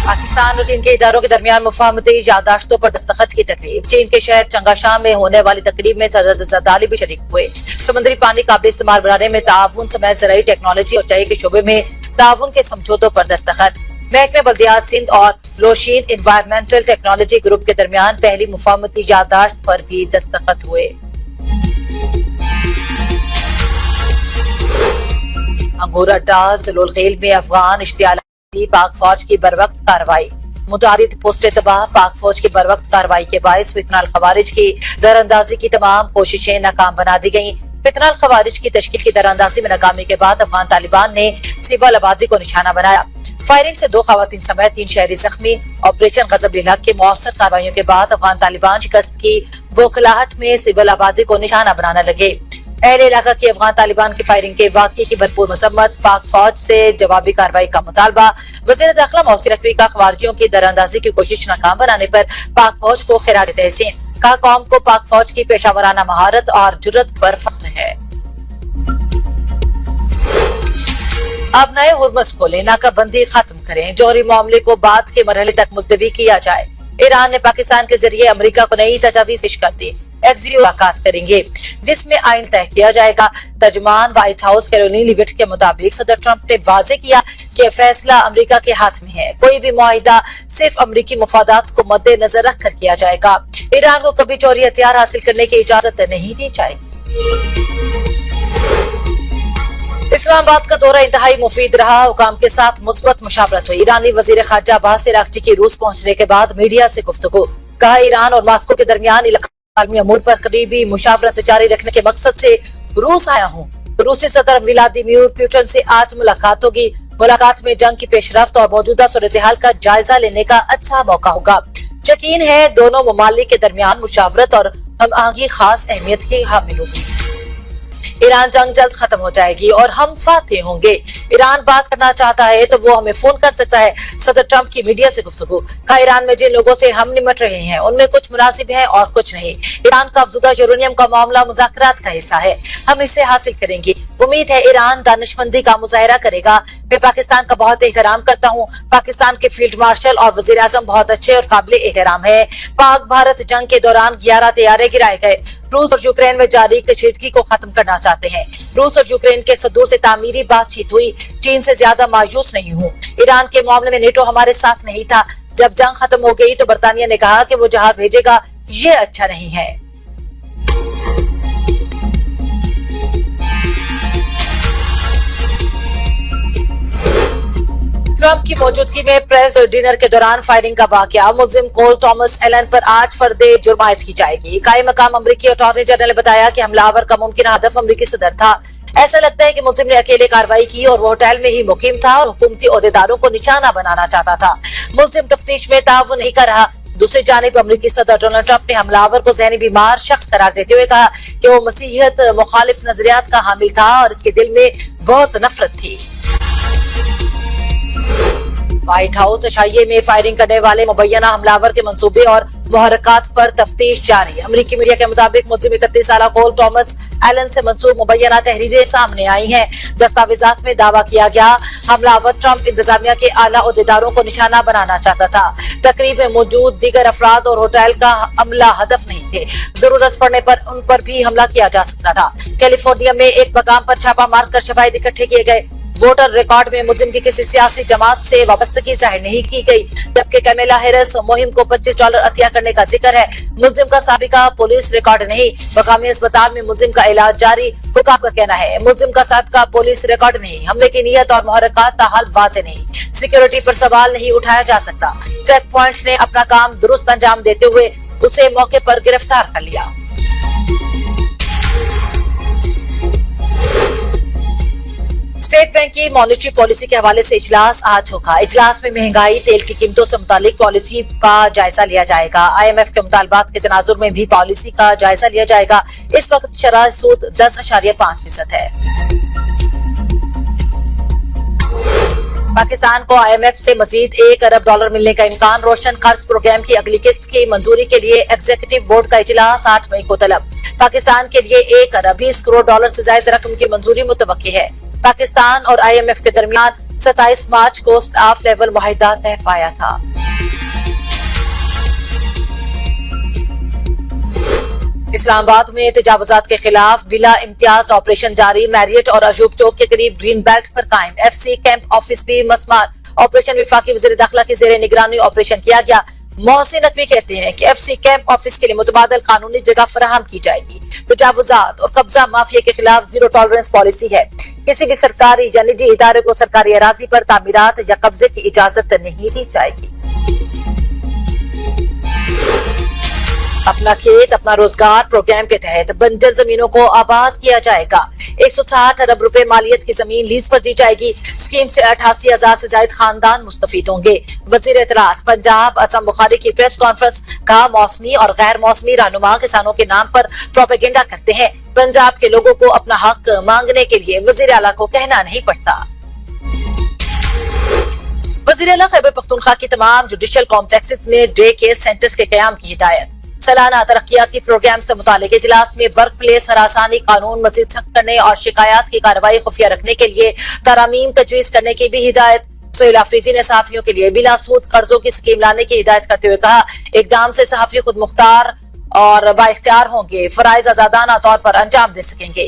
पाकिस्तान और चीन के इदारों के दरमियान मुफाहमती याददाश्तों पर दस्तखत की तकरीब। चीन के शहर चंगाशाम में होने वाली तकरीब में सदर जरदारी भी शरीक हुए। समुद्री पानी काबिल इस्तेमाल बनाने में ताउन समेत ज़राई टेक्नोलॉजी और चाय के शोबे में ताउन के समझौतों पर दस्तखत। महकमे बल्दियात सिंध और लोशीन इन्वायरमेंटल टेक्नोलॉजी ग्रुप के दरमियान पहली मुफाहमती याददाश्त पर भी दस्तखत हुए। अंगूर अड्डा ज़ुल्खेल में अफगान इश्तियाल पाक फौज की बरवक्त कार्रवाई। मुतादिद पोस्टें तबाह। पाक फौज की बरवक्त कार्रवाई के बायस फितनाल खवारिज की दरअंदाजी की तमाम कोशिशें नाकाम बना दी गयी। फितनाल खवारिज की तश्कील की दरअंदाजी में नाकामी के बाद अफगान तालिबान ने सिविल आबादी को निशाना बनाया। फायरिंग से 2 खवातीन समेत 3 शहरी जख्मी। ऑपरेशन गजब-ए-हक की मौसर कार्रवाइयों के बाद अफगान तालिबान शिकस्त की बौखलाहट में सिविल आबादी को निशाना बनाने लगे। अहले इलाका की अफगान तालिबान की फायरिंग के वाक़ये की भरपूर मसम्मत। पाक फौज से जवाबी कार्रवाई का मुतालबा। वज़ीर दाखिला मोहसिन नकवी का खवारिजियों की दरअंदाजी की कोशिश नाकाम बनाने पर पाक फौज को खिराज तहसीन। कहा, कौम को पाक फौज की पेशावराना महारत और जुर्रत पर फख्र है। अब नए हुर्मस खोलें, नाकाबंदी खत्म करें, जौहरी मामले को बाद के मरहले तक मुलतवी किया जाए। ईरान ने पाकिस्तान के जरिए अमेरिका को नई तजावीज़ पेश कर दी। मुलाकात करेंगे जिसमें आइन तय किया जाएगा। तर्जुमान व्हाइट हाउस कैरोलिन लीविट के मुताबिक सदर ट्रंप ने वाजे किया कि फैसला अमेरिका के हाथ में है। कोई भी मुआहिदा सिर्फ अमेरिकी मुफादात को मद्देनजर रख कर किया जाएगा। ईरान को कभी जौहरी हथियार हासिल करने की इजाजत नहीं दी जाएगी। इस्लामाबाद का दौरा इंतहाई मुफीद रहा। हुकाम के साथ मुस्बत मुशावरत हुई। ईरानी वजीर खारजा अब्बास अरागची की रूस पहुंचने के बाद मीडिया से गुफ्तगू। कहा, ईरान और मास्को के दरमियान आलमी अमूर पर करीबी मुशावरत जारी रखने के मकसद से रूस आया हूँ। रूसी सदर व्लादिमीर पुतिन से आज मुलाकात होगी। मुलाकात में जंग की पेशरफ्त और मौजूदा सूरत हाल का जायजा लेने का अच्छा मौका होगा। यकीन है दोनों ममालिक के दरमियान मुशावरत और हम आगे खास अहमियत की हामिल होगी। ईरान जंग जल्द खत्म हो जाएगी और हम फातेह होंगे। ईरान बात करना चाहता है तो वो हमें फोन कर सकता है। सदर ट्रंप की मीडिया से गुफ्तगू। कहा, ईरान में जिन लोगों से हम निमट रहे हैं उनमें कुछ मुनासिब है और कुछ नहीं। ईरान का अफजुदा यूरेनियम का मामला मुज़ाकरात का हिस्सा है। हम इसे हासिल करेंगे। उम्मीद है ईरान दानिशमंदी का मुजाहिरा करेगा। मैं पाकिस्तान का बहुत एहतराम करता हूँ। पाकिस्तान के फील्ड मार्शल और वजीर आजम बहुत अच्छे और काबिल एहतराम है। पाक भारत जंग के दौरान 11 तैयारे गिराए गए। रूस और यूक्रेन में जारी कशीदगी को खत्म करना चाहते हैं। रूस और यूक्रेन के सदूर से तामीरी बातचीत हुई। चीन से ज्यादा मायूस नहीं हूँ। ईरान के मामले में नेटो हमारे साथ नहीं था। जब जंग खत्म हो गई तो बरतानिया ने कहा कि वो जहाज भेजेगा। ये अच्छा नहीं है। ट्रंप की मौजूदगी में प्रेस डिनर के दौरान फायरिंग का वाकया। मुल्जिम कोल थॉमस एलन पर आज फर्दे जुर्मायत की जाएगी। कायम मकाम अमरीकी अटॉर्नी जनरल ने बताया कि हमलावर का मुमकिन हदफ अमरीकी सदर था। ऐसा लगता है कि मुल्जिम ने अकेले कार्रवाई की और वो होटल में ही मुकीम था और हुकूमती ओहदेदारों को निशाना बनाना चाहता था। मुल्जिम तफ्तीश में ताउन नहीं कर रहा। दूसरी जानिब अमरीकी सदर डोनाल्ड ट्रंप ने हमलावर को ज़हनी बीमार शख्स करार देते हुए कहा कि वो मसीहियत मुखालिफ नजरियात का हामिल था और इसके दिल में बहुत नफरत थी। व्हाइट हाउस अशाइये में फायरिंग करने वाले मुबैना हमलावर के मंसूबे और मुहरकात पर तफ्तीश जारी। अमरीकी मीडिया के मुताबिक मुल्जिम 31 साल कोल थॉमस एलन से मंसूब मुबैना तहरीरें सामने आई हैं। दस्तावेजात में दावा किया गया हमलावर ट्रंप इंतजामिया के आला ओहदेदारों को निशाना बनाना चाहता था। तकरीब में मौजूद दीगर अफराद और होटल का अमला हदफ नहीं थे। जरूरत पड़ने पर उन पर भी हमला किया जा सकता था। कैलिफोर्निया में एक मकाम पर छापा मारकर शवाहिद इकट्ठे किए गए। वोटर रिकॉर्ड में मुल्जिम की किसी सियासी जमात से वाबस्तगी जाहिर नहीं की गई, जबकि कैमेला हैरिस मुहिम को $25 अतिया करने का जिक्र है। मुल्जिम का साबिका पुलिस रिकॉर्ड नहीं। मकामी अस्पताल में मुल्जिम का इलाज जारी। हुकाम का कहना है मुल्जिम का साबिका पुलिस रिकॉर्ड नहीं। हमले की नीयत और मुहरकात ताहाल वाज़े नहीं। सिक्योरिटी पर सवाल नहीं उठाया जा सकता। चेक पॉइंट्स ने अपना काम दुरुस्त अंजाम देते हुए उसे मौके पर गिरफ्तार कर लिया। स्टेट बैंक की मॉनेटरी पॉलिसी के हवाले से इजलास आज होगा। इजलास में महंगाई, तेल की कीमतों से मुतालिक पॉलिसी का जायजा लिया जाएगा। IMF के मुतालबात के तनाजुर में भी पॉलिसी का जायजा लिया जाएगा। इस वक्त शरह सूद 10.5% है। पाकिस्तान को IMF से मजीद $1 अरब मिलने का इम्कान। रोशन कर्ज प्रोग्राम की अगली किस्त की मंजूरी के लिए एग्जीक्यूटिव बोर्ड का इजलास 8 मई को तलब। पाकिस्तान के लिए $1 अरब $20 करोड़ से ज्यादा रकम की मंजूरी मुतवक्की है। पाकिस्तान और IMF के दरमियान 27 मार्च को स्टाफ लेवल मुआहिदा तय पाया था। इस्लामाबाद में तजावुजात के खिलाफ बिला इम्तियाज ऑपरेशन जारी। मैरियट और अजूब चौक के करीब ग्रीन बेल्ट पर कायम FC कैंप ऑफिस भी मस्मार। ऑपरेशन वफाकी वज़ीर दाखिला की जेर निगरानी ऑपरेशन किया गया। मोहसिन नकवी कहते हैं कि FC कैंप ऑफिस के लिए मुतबादल कानूनी जगह फराहम की जाएगी। तजावुजात और कब्जा माफिया के खिलाफ जीरो टॉलरेंस पॉलिसी है। किसी भी सरकारी या निजी इदारे को सरकारी अराजी पर तामीरात या कब्जे की इजाजत नहीं दी जाएगी। अपना खेत अपना रोजगार प्रोग्राम के तहत बंजर जमीनों को आबाद किया जाएगा। 160 अरब रुपए मालियत की जमीन लीज पर दी जाएगी। स्कीम से 88,000 से ज्यादा खानदान मुस्तफीद होंगे। वजीर इत्तलात पंजाब असम बुखारी की प्रेस कॉन्फ्रेंस कहा, मौसमी और गैर मौसमी रहनुमा किसानों के नाम पर प्रोपेगेंडा करते हैं। पंजाब के लोगों को अपना हक मांगने के लिए वजीर आला को कहना नहीं पड़ता। वजीर आला खैबर पख्तूनख्वा की तमाम जुडिशल कॉम्प्लेक्सेस में डे केयर सेंटर्स के कयाम की हिदायत। सालाना तरक्याती प्रोग्राम से मुतालिक इजलास में वर्क प्लेस हरासानी कानून मजीद सख्त करने और शिकायत की कार्रवाई खुफिया रखने के लिए तरामीम तजवीज करने की भी हिदायत। सोहेल अफरीदी ने सहाफियों के लिए बिला सूद कर्जों की स्कीम लाने की हिदायत करते हुए कहा, इकदाम से सहाफी खुद मुख्तार और बाइख्तियार होंगे, फराइज आजादाना तौर पर अंजाम दे सकेंगे।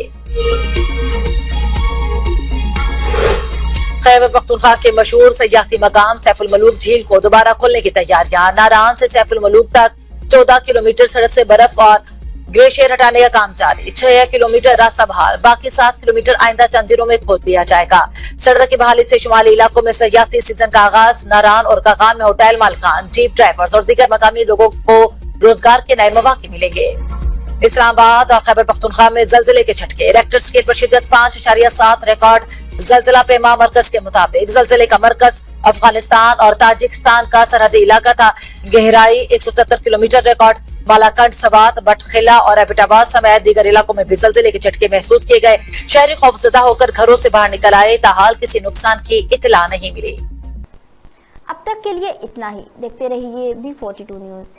खैबर पख्तूनख्वा के मशहूर सयाहती मकाम सैफुल मलूक झील को दोबारा खोलने की तैयारियां। नारान से सैफुल मलूक तक 14 किलोमीटर सड़क से बर्फ और ग्लेशियर हटाने का काम जारी। 6 किलोमीटर रास्ता बहाल, बाकी 7 किलोमीटर आइंदा चंद दिनों में खोल दिया जाएगा। सड़क की बहाली से शुमाली इलाकों में सयाहती सीजन का आगाज। नारान और कागान में होटल मालकान, जीप ड्राइवर्स और दीगर मकामी लोगों को रोजगार के नए मौके मिलेंगे। इस्लामाबाद और खैबर पख्तूनख्वा में जलजिले के झटके। रेक्टर स्केल पर शिद्दत 5.7 रिकॉर्ड। जलजिला पेमा मरकज के मुताबिक जलजिले का मरकज अफगानिस्तान और ताजिकिस्तान का सरहदी इलाका था। गहराई 170 किलोमीटर रिकॉर्ड। बालाकंड, सवात, बटखिला और एबटाबाद समेत दीगर इलाकों में भी जलजिले के झटके महसूस किए गए। शहरी खौफजदा होकर घरों से बाहर निकल आए, ताहाल किसी नुकसान की इत्तला नहीं मिली। अब तक के लिए इतना ही। देखते रहिए B42 न्यूज।